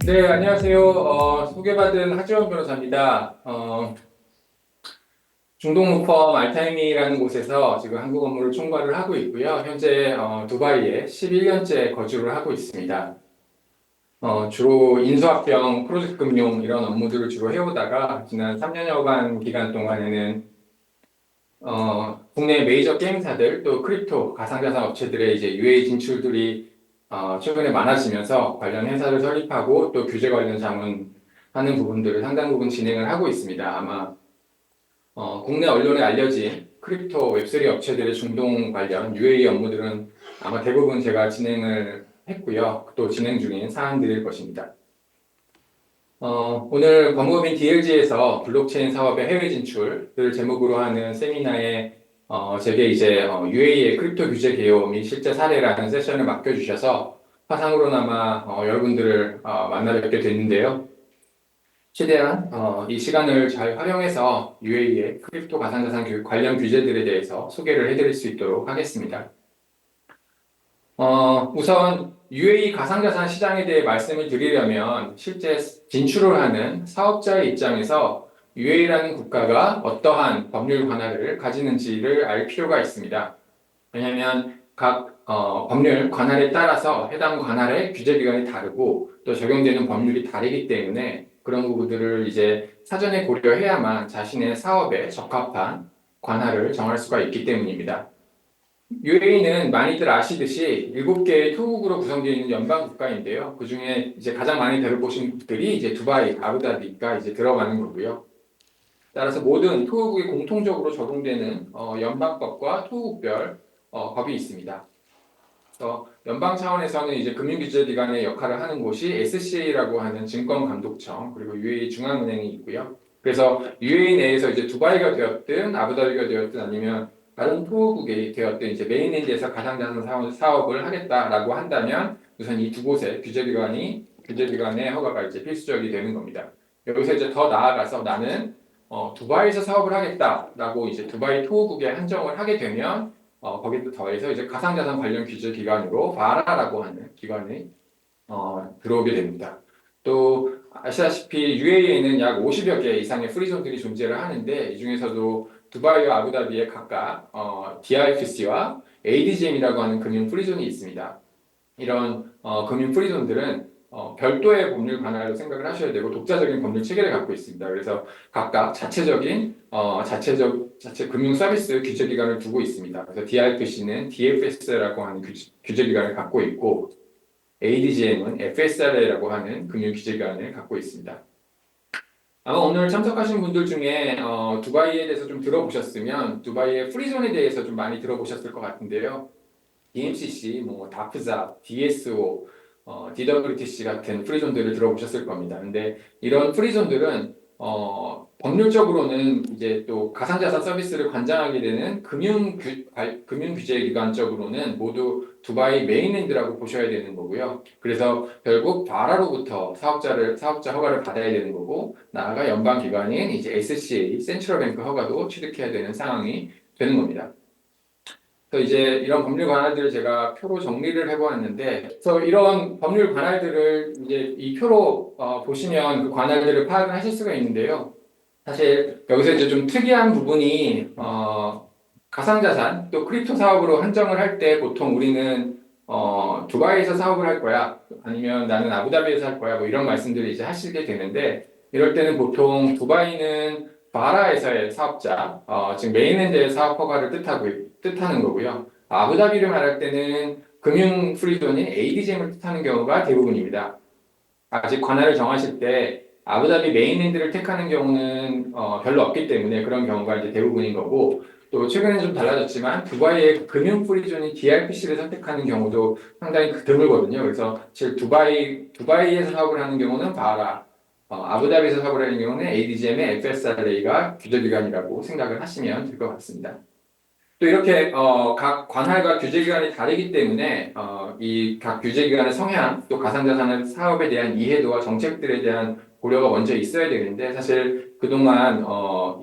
네, 안녕하세요. 소개받은 하지원 변호사입니다. 중동무펌 알타임이라는 곳에서 지금 한국 업무를 총괄을 하고 있고요. 현재 두바이에 11년째 거주를 하고 있습니다. 주로 인수합병, 프로젝트 금융 이런 업무들을 주로 해오다가 지난 3년여간 기간 동안에는 국내 메이저 게임사들 또 크립토 가상자산 업체들의 이제 UAE 진출들이 최근에 많아지면서 관련 회사를 설립하고 또 규제 관련 자문 하는 부분들을 상당 부분 진행을 하고 있습니다. 아마 국내 언론에 알려진 크립토 웹3 업체들의 중동 관련 UAE 업무들은 아마 대부분 제가 진행을 했고요. 또 진행 중인 사안들일 것입니다. 오늘 법무법인 DLG에서 블록체인 사업의 해외 진출을 제목으로 하는 세미나에 제게 이제 UAE의 크립토 규제 개요 및 실제 사례라는 세션을 맡겨주셔서 화상으로나마 여러분들을 만나 뵙게 됐는데요. 최대한 이 시간을 잘 활용해서 UAE의 크립토 가상자산 관련 규제들에 대해서 소개를 해드릴 수 있도록 하겠습니다. 우선 UAE 가상자산 시장에 대해 말씀을 드리려면 실제 진출을 하는 사업자의 입장에서 UAE라는 국가가 어떠한 법률 관할을 가지는지를 알 필요가 있습니다. 왜냐하면 각 법률 관할에 따라서 해당 관할의 규제 기관이 다르고 또 적용되는 법률이 다르기 때문에 그런 부분들을 이제 사전에 고려해야만 자신의 사업에 적합한 관할을 정할 수가 있기 때문입니다. UAE는 많이들 아시듯이 7개의 토국으로 구성되어 있는 연방 국가인데요. 그 중에 이제 가장 많이 들어보신 국들이 이제 두바이, 아부다비가 이제 들어가는 거고요. 따라서 모든 토국에 공통적으로 적용되는 연방법과 토국별 법이 있습니다. 그래서 연방 차원에서는 이제 금융규제기관의 역할을 하는 곳이 SCA라고 하는 증권감독청 그리고 UAE 중앙은행이 있고요. 그래서 UAE 내에서 이제 두바이가 되었든 아부다비가 되었든 아니면 다른 토호국이 되었든 이제 메인랜드에서 가상자산 사업을 하겠다라고 한다면 우선 이 두 곳의 규제기관의 허가가 이제 필수적이 되는 겁니다. 여기서 이제 더 나아가서 나는 두바이에서 사업을 하겠다라고 이제 두바이 토호국에 한정을 하게 되면 거기에 더해서 이제 가상자산 관련 규제 기관으로 바라라고 하는 기관이 들어오게 됩니다. 또 아시다시피 UAE에는 약 50여 개 이상의 프리존들이 존재를 하는데 이 중에서도 두바이와 아부다비에 각각 DIFC와 ADGM이라고 하는 금융 프리존이 있습니다. 이런 금융 프리존들은 별도의 법률 관할로 생각을 하셔야 되고 독자적인 법률 체계를 갖고 있습니다. 그래서 각각 자체적인 자체 금융 서비스 규제 기관을 두고 있습니다. 그래서 DIFC는 DFS라고 하는 규제 기관을 갖고 있고 ADGM은 FSRA라고 하는 금융 규제 기관을 갖고 있습니다. 아마 오늘 참석하신 분들 중에 두바이에 대해서 좀 들어보셨으면 두바이의 프리존에 대해서 좀 많이 들어보셨을 것 같은데요. DMCC, 뭐 다프자, DSO, DWTC 같은 프리존들을 들어보셨을 겁니다. 근데 이런 프리존들은 법률적으로는 이제 또 가상자산 서비스를 관장하게 되는 금융규제기관적으로는 모두 두바이 메인랜드라고 보셔야 되는 거고요. 그래서 결국 바라로부터 사업자 허가를 받아야 되는 거고 나아가 연방기관인 이제 SCA, 센트럴뱅크 허가도 취득해야 되는 상황이 되는 겁니다. 그래서 이제 이런 법률 관할들을 제가 표로 정리를 해보았는데, 그래서 이런 법률 관할들을 이제 이 표로 보시면 그 관할들을 파악을 하실 수가 있는데요. 사실 여기서 이제 좀 특이한 부분이 가상자산 또 크립토 사업으로 한정을 할 때 보통 우리는 두바이에서 사업을 할 거야 아니면 나는 아부다비에서 할 거야 뭐 이런 말씀들을 이제 하시게 되는데 이럴 때는 보통 두바이는 바라에서의 사업자 즉 메인랜드의 사업 허가를 뜻하는 거고요. 아부다비를 말할 때는 금융 프리존인 ADGM을 뜻하는 경우가 대부분입니다. 아직 관할을 정하실 때 아부다비 메인랜드를 택하는 경우는 별로 없기 때문에 그런 경우가 이제 대부분인 거고 또 최근에 좀 달라졌지만 두바이의 금융 프리존인 DRPC를 선택하는 경우도 상당히 드물거든요. 그래서 즉 두바이에서 사업을 하는 경우는 바라, 아부다비에서 사업을 하는 경우는 ADGM의 FSRA가 규제기관이라고 생각을 하시면 될 것 같습니다. 또 이렇게 각 관할과 규제기관이 다르기 때문에 이 각 규제기관의 성향 또 가상자산 사업에 대한 이해도와 정책들에 대한 고려가 먼저 있어야 되는데 사실 그동안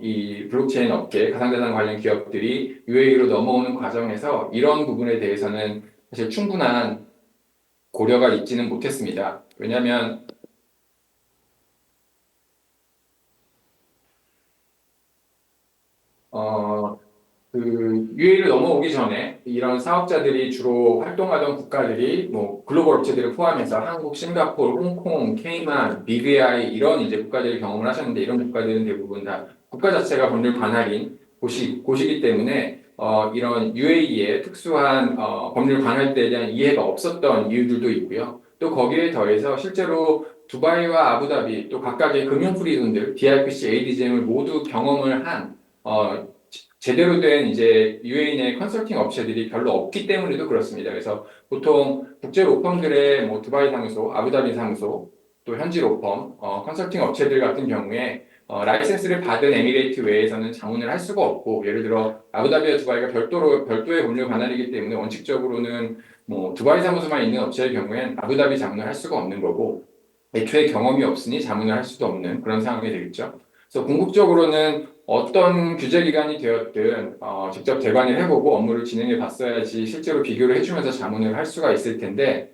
이 블록체인 업계 가상자산 관련 기업들이 UAE로 넘어오는 과정에서 이런 부분에 대해서는 사실 충분한 고려가 있지는 못했습니다. 왜냐하면 어, UAE를 넘어오기 전에 이런 사업자들이 주로 활동하던 국가들이 뭐 글로벌 업체들을 포함해서 한국, 싱가포르, 홍콩, 케이만, BVI 이런 이제 국가들을 경험을 하셨는데 이런 국가들은 대부분 다 국가 자체가 법률 관할인 곳이기 때문에 이런 UAE의 특수한 법률 관할대에 대한 이해가 없었던 이유들도 있고요. 또 거기에 더해서 실제로 두바이와 아부다비 또 각각의 금융 프리존들, DIPC, ADGM을 모두 경험을 한 제대로 된 이제 UAE 내 컨설팅 업체들이 별로 없기 때문에도 그렇습니다. 그래서 보통 국제 로펌들의 뭐 두바이 사무소, 아부다비 사무소, 또 현지 로펌, 컨설팅 업체들 같은 경우에 라이센스를 받은 에미레이트 외에서는 자문을 할 수가 없고, 예를 들어 아부다비와 두바이가 별도의 법률 관할이기 때문에 원칙적으로는 뭐 두바이 사무소만 있는 업체의 경우엔 아부다비 자문을 할 수가 없는 거고, 애초에 경험이 없으니 자문을 할 수도 없는 그런 상황이 되겠죠. 그래서 궁극적으로는 어떤 규제기관이 되었든 직접 대관을 해보고 업무를 진행해 봤어야지 실제로 비교를 해주면서 자문을 할 수가 있을 텐데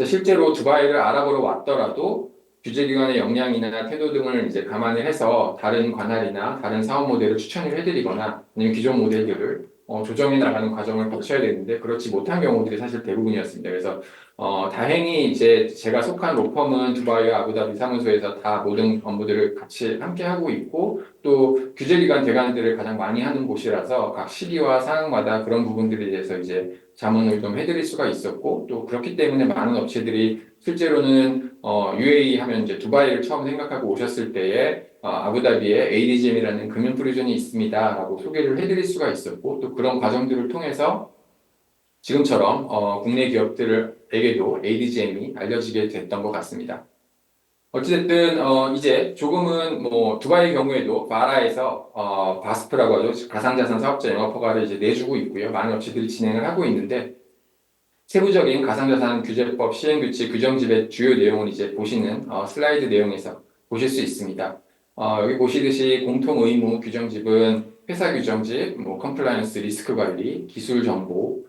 실제로 두바이를 알아보러 왔더라도 규제기관의 역량이나 태도 등을 이제 감안을 해서 다른 관할이나 다른 사업 모델을 추천을 해드리거나 아니면 기존 모델들을 조정해 나가는 과정을 거쳐야 되는데 그렇지 못한 경우들이 사실 대부분이었습니다. 그래서 다행히 이제 제가 속한 로펌은 두바이와 아부다비 사무소에서 다 모든 업무들을 같이 함께 하고 있고 또 규제기관 대관들을 가장 많이 하는 곳이라서 각 시기와 상황마다 그런 부분들에 대해서 이제 자문을 좀 해드릴 수가 있었고 또 그렇기 때문에 많은 업체들이 실제로는 UAE 하면 이제 두바이를 처음 생각하고 오셨을 때에 아부다비에 ADGM이라는 금융 프리존이 있습니다라고 소개를 해드릴 수가 있었고 또 그런 과정들을 통해서 지금처럼 국내 기업들에게도 ADGM이 알려지게 됐던 것 같습니다. 어찌됐든 이제 조금은 뭐 두바이 경우에도 바라에서 바스프라고 하죠. 가상자산 사업자 영업 허가를 이제 내주고 있고요. 많은 업체들이 진행을 하고 있는데 세부적인 가상자산 규제법 시행규칙 규정집의 주요 내용은 이제 보시는 슬라이드 내용에서 보실 수 있습니다. 여기 보시듯이 공통 의무 규정집은 회사 규정집, 뭐 컴플라이언스 리스크 관리, 기술 정보,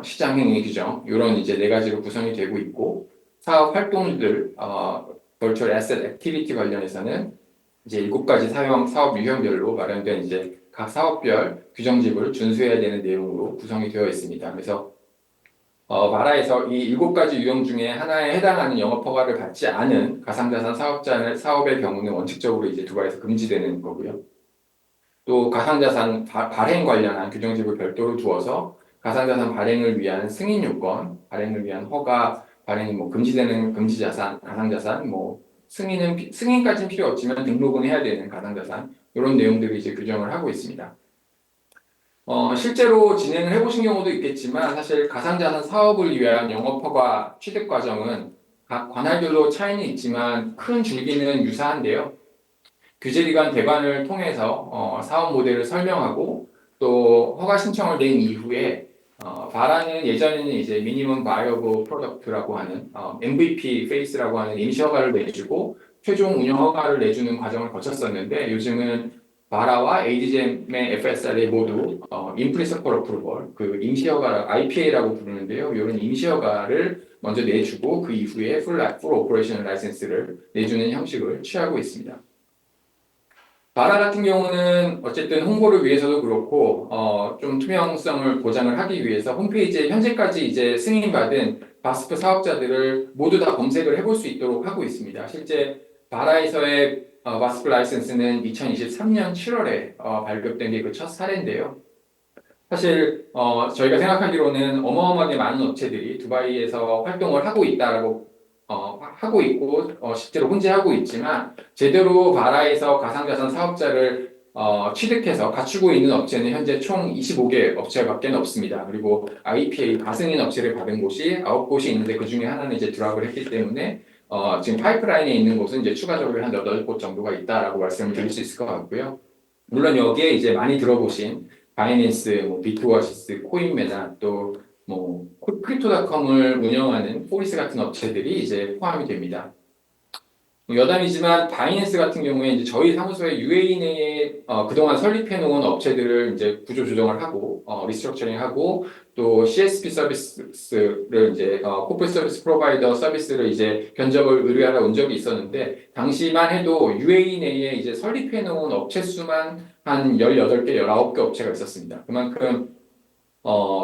시장 행위 규정 이런 이제 네 가지로 구성이 되고 있고 사업 활동들 Virtual Asset Activity 관련해서는 이제 7가지 사업 유형별로 마련된 이제 각 사업별 규정집을 준수해야 되는 내용으로 구성이 되어 있습니다. 그래서 마라에서 이 7가지 유형 중에 하나에 해당하는 영업 허가를 받지 않은 가상자산 사업의 경우는 원칙적으로 이제 두바이에서 금지되는 거고요. 또 가상자산 발행 관련한 규정집을 별도로 두어서 가상자산 발행을 위한 승인 요건, 발행을 위한 허가, 발행이 뭐 금지되는 금지자산, 가상자산, 뭐 승인까지는 필요 없지만 등록은 해야 되는 가상자산 이런 내용들을 이제 규정을 하고 있습니다. 실제로 진행을 해보신 경우도 있겠지만 사실 가상자산 사업을 위한 영업허가 취득 과정은 각 관할별로 차이는 있지만 큰 줄기는 유사한데요. 규제기관 대관을 통해서 사업 모델을 설명하고 또 허가 신청을 낸 이후에 바라는 예전에는 이제 미니멈 바이어블 프로덕트라고 하는 MVP 페이스라고 하는 임시 허가를 내주고 최종 운영 허가를 내주는 과정을 거쳤었는데 요즘은 바라와 ADGM의 FSR이 모두 인프리서컬 어프로벌 그 임시 허가 IPA라고 부르는데요. 이런 임시 허가를 먼저 내주고 그 이후에 풀 오퍼레이션 라이센스를 내주는 형식을 취하고 있습니다. 바라 같은 경우는 어쨌든 홍보를 위해서도 그렇고 좀 투명성을 보장을 하기 위해서 홈페이지에 현재까지 이제 승인받은 바스프 사업자들을 모두 다 검색을 해볼 수 있도록 하고 있습니다. 실제 바라에서의 바스프 라이센스는 2023년 7월에 발급된 게 그 첫 사례인데요. 사실 저희가 생각하기로는 어마어마하게 많은 업체들이 두바이에서 활동을 하고 있다라고 하고 있고 실제로 혼재하고 있지만 제대로 바라에서 가상자산 사업자를 취득해서 갖추고 있는 업체는 현재 총 25개 업체밖에 없습니다. 그리고 IPA 가승인 업체를 받은 곳이 9곳이 있는데 그 중에 하나는 이제 드랍을 했기 때문에 지금 파이프라인에 있는 곳은 이제 추가적으로 한 8곳 정도가 있다라고 말씀을 드릴 수 있을 것 같고요. 물론 여기에 이제 많이 들어보신 바이낸스, 뭐 비트오아시스, 코인메나 또 뭐 크립토닷컴을 운영하는 포리스 같은 업체들이 이제 포함이 됩니다. 여담이지만 바이낸스 같은 경우에 이제 저희 사무소에 UAE 내에 그동안 설립해 놓은 업체들을 이제 구조 조정을 하고 리스트럭처링하고 또 CSP 서비스를 이제 코퍼레이트 서비스 프로바이더 서비스를 이제 견적을 의뢰하러 온 적이 있었는데 당시만 해도 UAE 내에 이제 설립해 놓은 업체 수만 한 18개, 19개 업체가 있었습니다. 그만큼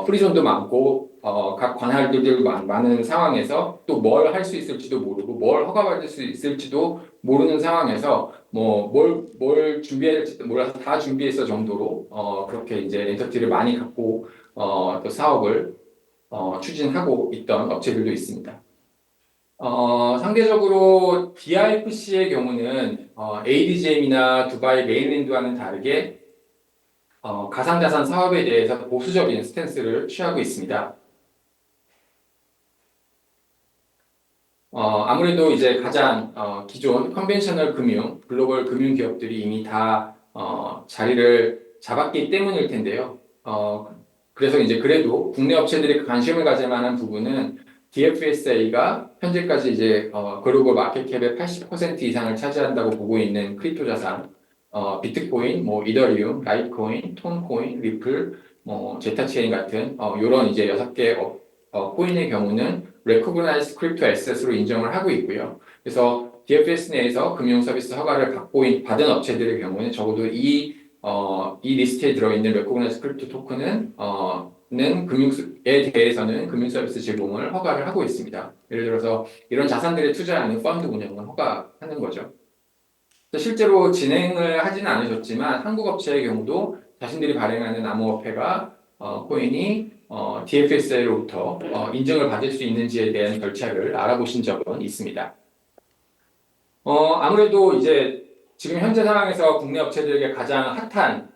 프리존도 많고, 각 관할들이 많은 상황에서 또 뭘 할 수 있을지도 모르고, 뭘 허가받을 수 있을지도 모르는 상황에서, 뭘 준비해야 될지도 몰라서 다 준비했어 정도로, 그렇게 이제 엔터티를 많이 갖고, 또 사업을, 추진하고 있던 업체들도 있습니다. 상대적으로 DIFC의 경우는, ADGM이나 두바이 메인랜드와는 다르게, 가상자산 사업에 대해서 보수적인 스탠스를 취하고 있습니다. 아무래도 이제 가장 기존 컨벤셔널 금융, 글로벌 금융 기업들이 이미 다 자리를 잡았기 때문일 텐데요. 그래서 이제 그래도 국내 업체들이 관심을 가질 만한 부분은 DFSA가 현재까지 이제 글로벌 마켓캡의 80% 이상을 차지한다고 보고 있는 크립토 자산, 비트코인, 뭐 이더리움, 라이트코인, 톤코인, 리플, 뭐 제타체인 같은 이런 이제 6개 코인의 경우는 Recognized Crypto Asset으로 인정을 하고 있고요. 그래서 DFS 내에서 금융 서비스 허가를 받은 업체들의 경우는 적어도 이 리스트에 들어있는 Recognized Crypto 토큰은 금융에 대해서는 금융 서비스 제공을 허가를 하고 있습니다. 예를 들어서 이런 자산들에 투자하는 펀드 운영을 허가하는 거죠. 실제로 진행을 하지는 않으셨지만 한국 업체의 경우도 자신들이 발행하는 암호화폐가 코인이 DFSA로부터 인증을 받을 수 있는지에 대한 절차를 알아보신 적은 있습니다. 아무래도 이제 지금 현재 상황에서 국내 업체들에게 가장 핫한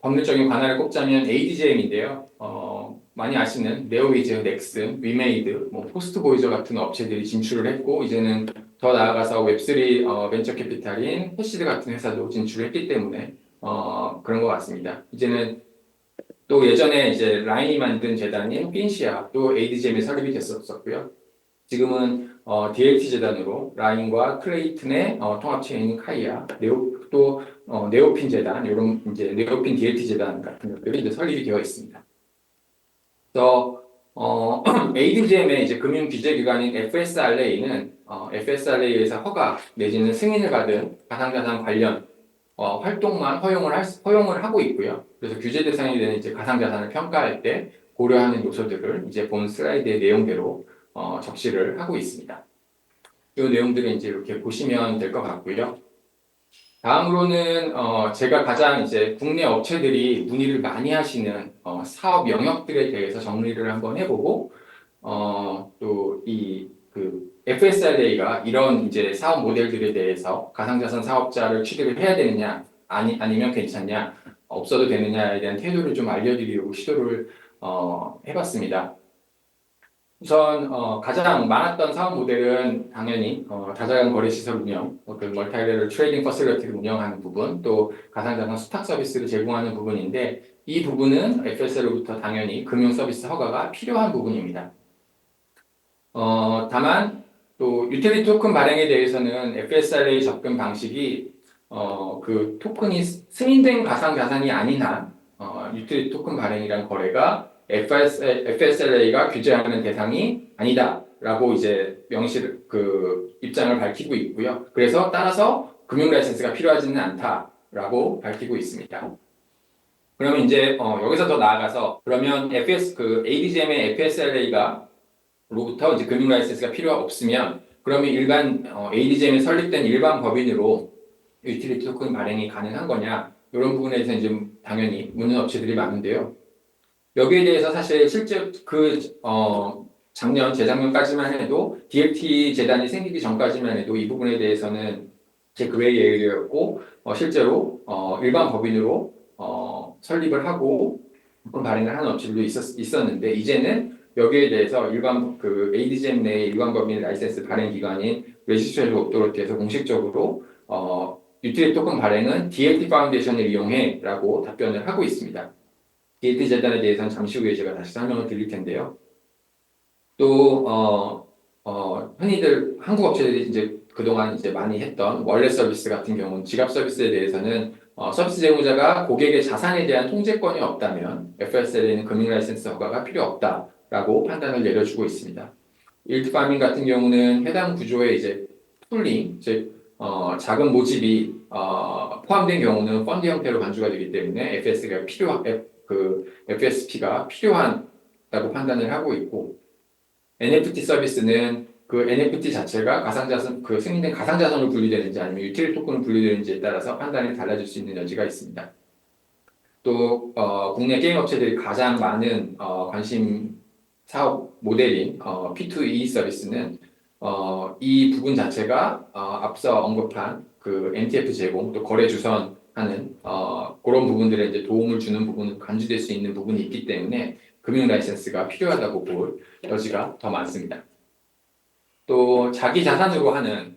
법률적인 관할을 꼽자면 ADGM인데요. 많이 아시는 네오위즈, 넥슨, 위메이드, 뭐 포스트보이저 같은 업체들이 진출을 했고 이제는 더 나아가서 웹3 벤처 캐피탈인 해시드 같은 회사도 진출했기 때문에 그런 것 같습니다. 이제는 또 예전에 이제 라인이 만든 재단인 핀시아 또 ADGM에 설립이 됐었고요. 지금은 DLT 재단으로 라인과 크레이튼의 통합체인 카이아, 또 네오핀 재단, 이런 이제 네오핀 DLT 재단 같은 것들이 이제 설립이 되어 있습니다. 그래서 ADGM의 이제 금융 규제 기관인 FSRA는 FSRA에서 허가 내지는 승인을 받은 가상자산 관련 활동만 허용을 하고 있고요. 그래서 규제 대상이 되는 이제 가상자산을 평가할 때 고려하는 요소들을 이제 본 슬라이드의 내용대로 적시를 하고 있습니다. 이 내용들을 이제 이렇게 보시면 될 것 같고요. 다음으로는 제가 가장 이제 국내 업체들이 문의를 많이 하시는 사업 영역들에 대해서 정리를 한번 해보고 또 그 FSRA가 이런 이제 사업 모델들에 대해서 가상자산 사업자를 취득을 해야 되느냐 아니면 괜찮냐 없어도 되느냐에 대한 태도를 좀 알려드리려고 시도를 해봤습니다. 우선 가장 많았던 사업 모델은 당연히 다자간 거래 시설 운영, 그 멀티레벨 트레이딩 퍼실리티를 운영하는 부분, 또 가상자산 수탁 서비스를 제공하는 부분인데 이 부분은 FS로부터 당연히 금융 서비스 허가가 필요한 부분입니다. 다만 또 유틸리티 토큰 발행에 대해서는 FSR의 접근 방식이 그 토큰이 승인된 가상자산이 아닌 한 유틸리티 토큰 발행이란 거래가 FSLA가 규제하는 대상이 아니다라고 이제 그 입장을 밝히고 있고요. 그래서 따라서 금융 라이센스가 필요하지는 않다라고 밝히고 있습니다. 그러면 이제 여기서 더 나아가서 그러면 ADGM의 FSLA가 로부터 이제 금융 라이센스가 필요가 없으면 그러면 일반 ADGM에 설립된 일반 법인으로 유틸리티 토큰 발행이 가능한 거냐 이런 부분에 대해서 이제 당연히 묻는 업체들이 많은데요. 여기에 대해서 사실 실제 재작년까지만 해도 DLT 재단이 생기기 전까지만 해도 이 부분에 대해서는 제 그레이 에리어였고 실제로 일반 법인으로 설립을 하고 토큰 발행을 하는 업체들도 있었는데 이제는 여기에 대해서 일반 그 ADGM 내 일반 법인 라이센스 발행 기관인 레지스트레이션 오토리티에서 공식적으로 유틸리티 토큰 발행은 DLT 파운데이션을 이용해라고 답변을 하고 있습니다. DLT 재단에 대해서는 잠시 후에 제가 다시 설명을 드릴 텐데요. 또 흔히들 한국 업체들이 이제 그동안 이제 많이 했던 월렛 서비스 같은 경우는 지갑 서비스에 대해서는 서비스 제공자가 고객의 자산에 대한 통제권이 없다면 FSLA는 금융 라이센스 허가가 필요 없다라고 판단을 내려주고 있습니다. 일트 파밍 같은 경우는 해당 구조에 이제 풀링, 즉 자금 모집이 포함된 경우는 펀드 형태로 간주가 되기 때문에 FSP가 필요하다고 판단을 하고 있고, NFT 서비스는 그 NFT 자체가 가상자산, 그 승인된 가상자산으로 분류되는지 아니면 유틸리티 토큰으로 분류되는지에 따라서 판단이 달라질 수 있는 여지가 있습니다. 또 국내 게임 업체들이 가장 많은 관심 사업 모델인 P2E 서비스는 이 부분 자체가 앞서 언급한 그 MTF 제공 또 거래 주선하는 그런 부분들에 이제 도움을 주는 부분은 간주될 수 있는 부분이 있기 때문에 금융 라이센스가 필요하다고 볼 여지가 더 많습니다. 또 자기 자산으로 하는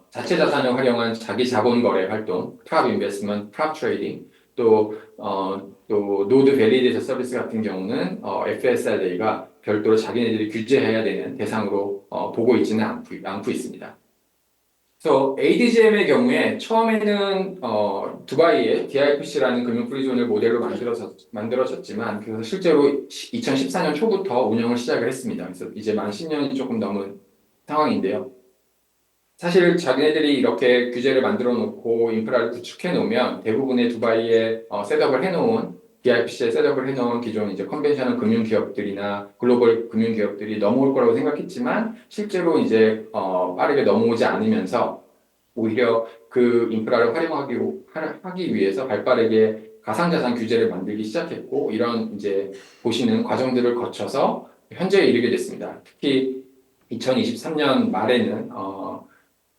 자체 자산을 활용한 자기 자본 거래 활동, 프랍 인베스트먼트, 프랍 트레이딩, 또 노드 밸리데이터 서비스 같은 경우는 FSLA가 별도로 자기네들이 규제해야 되는 대상으로 보고 있지는 않고 있습니다. 그래서 ADGM의 경우에 처음에는 두바이의 DIFC라는 금융 프리존을 모델로 만들어졌지만 그래서 실제로 2014년 초부터 운영을 시작을 했습니다. 그래서 이제 만 10년이 조금 넘은 상황인데요. 사실 자기네들이 이렇게 규제를 만들어 놓고 인프라를 구축해 놓으면 대부분의 두바이에 셋업을 해놓은 DIFC에 셋업을 해놓은 기존 이제 컨벤셔널 금융 기업들이나 글로벌 금융 기업들이 넘어올 거라고 생각했지만 실제로 이제 빠르게 넘어오지 않으면서 오히려 그 인프라를 활용하기 위해서 발빠르게 가상자산 규제를 만들기 시작했고 이런 이제 보시는 과정들을 거쳐서 현재에 이르게 됐습니다. 특히 2023년 말에는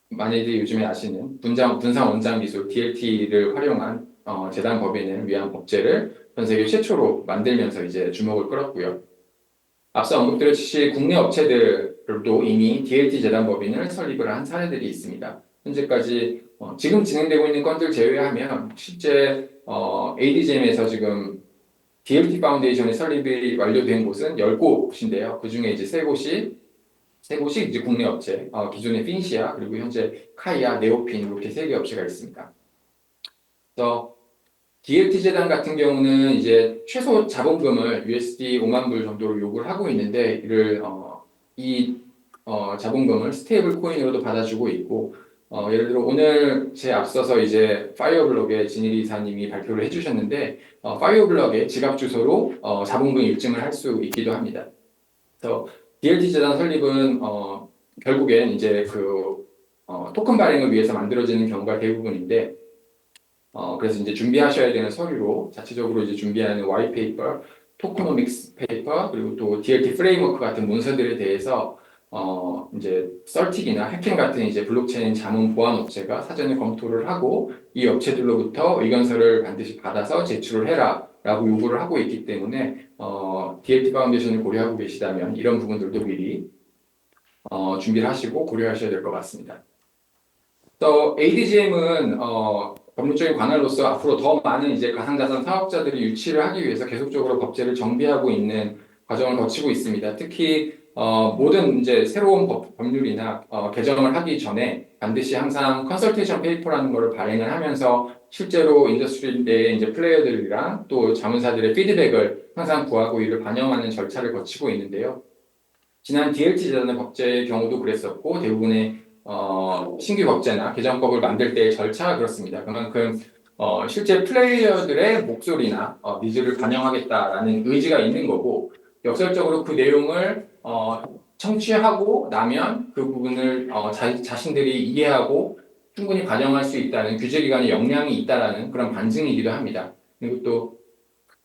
많이들 요즘에 아시는 분산 원장 기술 DLT를 활용한 재단 법인을 위한 법제를 전 세계 최초로 만들면서 이제 주목을 끌었고요. 앞서 언급드렸듯이 국내 업체들도 이미 DLT 재단 법인을 설립을 한 사례들이 있습니다. 현재까지 지금 진행되고 있는 건들 제외하면 실제 ADGM에서 지금 DLT 파운데이션의 설립이 완료된 곳은 10곳인데요. 그 중에 이제 세 곳이 이제 국내 업체, 기존의 핀시아, 그리고 현재 카이아, 네오핀 이렇게 3개 업체가 있습니다. 그래서 DLT 재단 같은 경우는 이제 최소 자본금을 USD 5만 불 정도로 요구를 하고 있는데 이 자본금을 스테이블 코인으로도 받아주고 있고 예를 들어 오늘 제 앞서서 이제 파이어블럭의 진일이 이사님이 발표를 해주셨는데 파이어블럭의 지갑 주소로 자본금 입증을 할 수 있기도 합니다. 그래서 DLT 재단 설립은 결국엔 이제 토큰 발행을 위해서 만들어지는 경우가 대부분인데 그래서 이제 준비하셔야 되는 서류로 자체적으로 이제 준비하는 와이페이퍼, 토크노믹스 페이퍼 그리고 또 DLT 프레임워크 같은 문서들에 대해서 이제 썰틱이나 해킹 같은 이제 블록체인 자문 보안 업체가 사전에 검토를 하고 이 업체들로부터 의견서를 반드시 받아서 제출을 해라라고 요구를 하고 있기 때문에 DLT 파운데이션을 고려하고 계시다면 이런 부분들도 미리 준비를 하시고 고려하셔야 될 것 같습니다. 또 ADGM은 법률적인 관할로서 앞으로 더 많은 이제 가상자산 사업자들이 유치를 하기 위해서 계속적으로 법제를 정비하고 있는 과정을 거치고 있습니다. 특히 모든 이제 새로운 법률이나 개정을 하기 전에 반드시 항상 컨설테이션 페이퍼라는 것을 발행을 하면서 실제로 인더스트리 내의 이제 플레이어들이랑 또 자문사들의 피드백을 항상 구하고 이를 반영하는 절차를 거치고 있는데요. 지난 DLT 재단의 법제의 경우도 그랬었고 대부분의 신규 법제나 개정법을 만들 때의 절차가 그렇습니다. 그만큼 실제 플레이어들의 목소리나 니즈를 반영하겠다라는 의지가 있는 거고 역설적으로 그 내용을 청취하고 나면 그 부분을 자신들이 이해하고 충분히 반영할 수 있다는 규제기관의 역량이 있다라는 그런 반증이기도 합니다. 그리고 또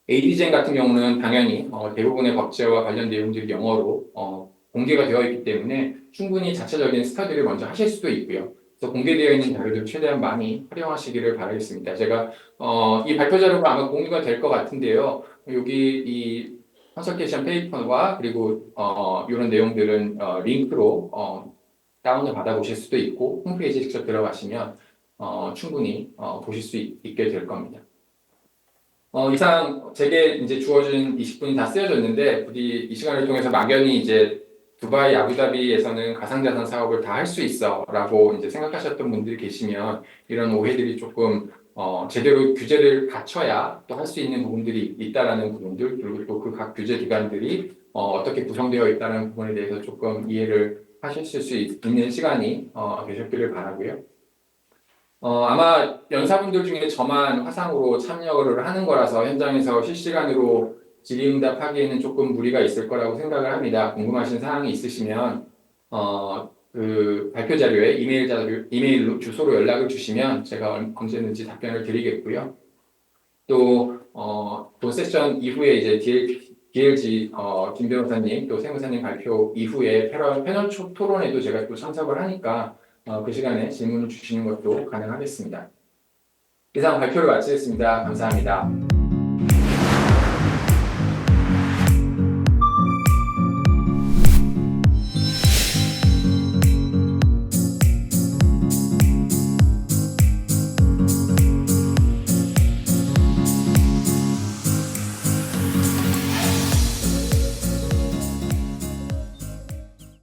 ADGM 같은 경우는 당연히 대부분의 법제와 관련 내용들이 영어로 공개가 되어 있기 때문에 충분히 자체적인 스터디를 먼저 하실 수도 있고요. 그래서 공개되어 있는 자료들 최대한 많이 활용하시기를 바라겠습니다. 제가 이 발표 자료가 아마 공유가 될 것 같은데요. 여기 이 컨설테이션 페이퍼와 그리고 이런 내용들은 링크로 다운을 받아보실 수도 있고 홈페이지에 직접 들어가시면 충분히 보실 수 있게 될 겁니다. 이상 제게 이제 주어진 20분이 다 쓰여졌는데 부디 이 시간을 통해서 막연히 이제 두바이, 아부다비에서는 가상자산 사업을 다 할 수 있어라고 이제 생각하셨던 분들이 계시면 이런 오해들이 조금 제대로 규제를 갖춰야 또 할 수 있는 부분들이 있다라는 부분들, 그리고 또 그 각 규제 기관들이 어떻게 구성되어 있다는 부분에 대해서 조금 이해를 하실 수 있는 시간이 되셨기를 바라고요. 아마 연사분들 중에 저만 화상으로 참여를 하는 거라서 현장에서 실시간으로 질의응답하기에는 조금 무리가 있을 거라고 생각을 합니다. 궁금하신 사항이 있으시면 그 발표 자료에 이메일 주소로 연락을 주시면 제가 언제든지 답변을 드리겠고요. 또 세션 이후에 이제 DLG 김 변호사님 또 세무사님 발표 이후에 패널 토론에도 제가 또 참석을 하니까 그 시간에 질문을 주시는 것도 가능하겠습니다. 이상 발표를 마치겠습니다. 감사합니다.